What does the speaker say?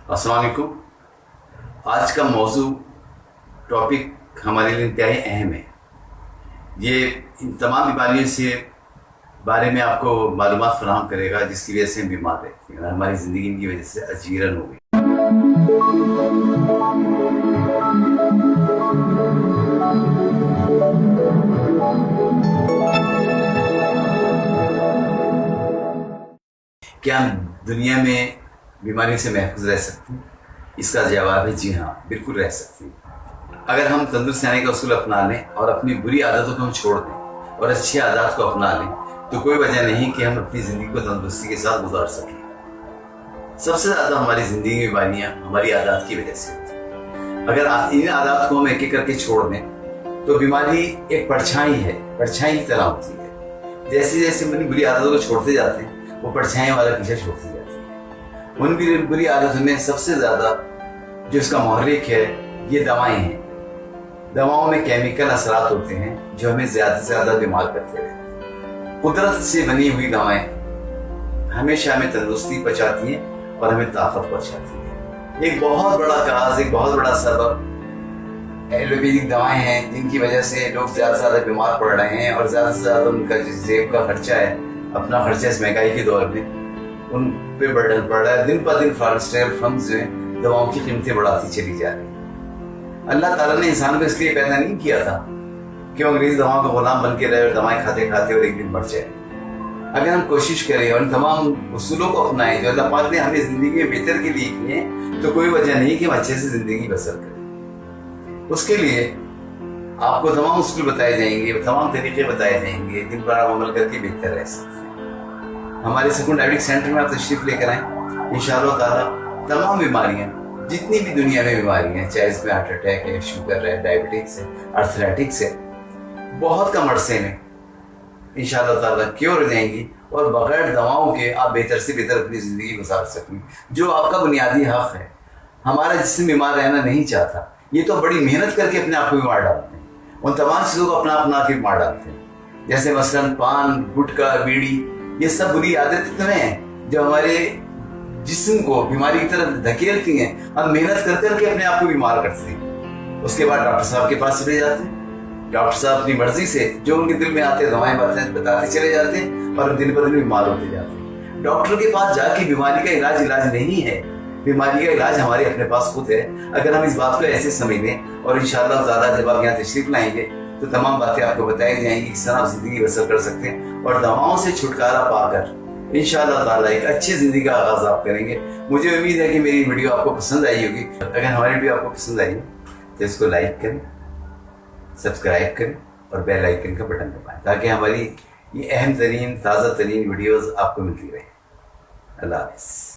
अस्सलाम वालेकुम। आज का मौजू टॉपिक हमारे लिए इंतहाई अहम है। ये इन तमाम बीमारियों से बारे में आपको मालूमात फराहम करेगा जिसकी वजह से हम बीमार रहते हैं और हमारी ज़िंदगी इनकी वजह से अजीरन हो गई। क्या हम दुनिया में बीमारी से महफूज रह सकते हैं? इसका जवाब है जी हाँ, बिल्कुल रह सकते हैं। अगर हम तंदुरुस्त रहने का उसूल अपना लें और अपनी बुरी आदतों को हम छोड़ दें और अच्छी आदत को अपना लें तो कोई वजह नहीं कि हम अपनी ज़िंदगी को तंदुरुस्ती के साथ गुजार सकें। सबसे ज़्यादा हमारी ज़िंदगी में बीमारियाँ हमारी आदत की वजह से होती हैं। अगर इन आदत को हम एक एक करके छोड़ दें तो बीमारी एक परछाई है, परछाई की तरह होती है। जैसे जैसे हम अपनी बुरी आदतों को छोड़ते जाते हैं वो परछाई वाला पीछे छोड़ती जाती है। उन बुरी आदतों में सबसे ज़्यादा जो इसका मुहर्रिक है ये दवाएं हैं। दवाओं में केमिकल असरात होते हैं जो हमें ज़्यादा से ज़्यादा बीमार करते हैं। कुदरत से बनी हुई दवाएं हमेशा हमें तंदुरुस्ती पहुँचाती हैं और हमें ताकत पहुँचाती हैं। एक बहुत बड़ा काज, एक बहुत बड़ा सबब एलोपैथिक दवाएं हैं जिनकी वजह से लोग ज़्यादा से ज़्यादा बीमार पड़ रहे हैं और ज़्यादा से ज़्यादा उनका जो जेब का खर्चा है, अपना खर्चा इस महंगाई के दौर में उन पे बर्डन पड़ रहा है। दिन पर दिन फार्मास्यूटिकल फर्म्स जो हैं दवाओं की कीमतें बढ़ाती चली जा रही हैं। अल्लाह ताला ने इंसान को इसलिए पैदा नहीं किया था कि वो अंग्रेजी दवाओं का गुलाम बन के रहे और दवाएं खाते खाते और एक दिन मर जाए। अगर हम कोशिश करें और इन तमाम उसूलों को अपनाएं जो अल्लाह पाक ने हमें जिंदगी में बेहतर के लिए किए हैं तो कोई वजह नहीं कि हम अच्छे से जिंदगी बसर करें। उसके लिए आपको तमाम उसूल बताए जाएंगे, तमाम तरीके बताए जाएंगे जिन पर आप अमल करके बेहतर रह सकते हैं। हमारे सुकून डायबिटिक सेंटर में आप तशरीफ लेकर आए, इंशाअल्लाह ताला तमाम बीमारियां जितनी भी दुनिया में बीमारियां हैं, चाहे इसमें हार्ट अटैक है, शुगर है, डायबिटिक्स है, अर्थराइटिक्स है, बहुत कम अरसे में इंशाअल्लाह ताला क्योर हो जाएंगी और बगैर दवाओं के आप बेहतर से बेहतर अपनी ज़िंदगी गुजार सकें जो आपका बुनियादी हक है। हमारा जिस्म बीमार रहना नहीं चाहता, ये तो बड़ी मेहनत करके अपने आप को बीमार डालते हैं, उन तमाम चीज़ों को अपना अपना के बीमार डालते हैं। जैसे मसलन पान, गुटखा, बीड़ी, ये सब बुरी आदतें हैं जो हमारे जिस्म को बीमारी की तरफ धकेलती हैं। हम मेहनत कर करके अपने आप को बीमार करते हैं। उसके बाद डॉक्टर साहब के पास चले जाते हैं। डॉक्टर साहब अपनी मर्जी से जो उनके दिल में आते हैं दवाएं बताते चले जाते हैं और दिन पर दिन बीमार होते जाते हैं। डॉक्टर के पास जाके बीमारी का इलाज नहीं है, बीमारी का इलाज हमारे अपने पास खुद है। अगर हम इस बात को ऐसे समझ लें और इंशाअल्लाह ताला जब आप यहाँ तशरीफ लाएंगे तो तमाम बातें आपको बताई जाएंगी किस तरह आप जिंदगी बसर कर सकते हैं और दवाओं से छुटकारा पाकर इंशाअल्लाह ताला एक अच्छी जिंदगी का आगाज आप करेंगे। मुझे उम्मीद है कि मेरी वीडियो आपको पसंद आई होगी। अगर हमारी वीडियो आपको पसंद आई तो इसको लाइक करें, सब्सक्राइब करें और बेल आइकन का बटन दबाएं ताकि हमारी ये अहम तरीन ताज़ा तरीन वीडियोज़ आपको मिलती रहे। अल्लाह हाफ़िज़।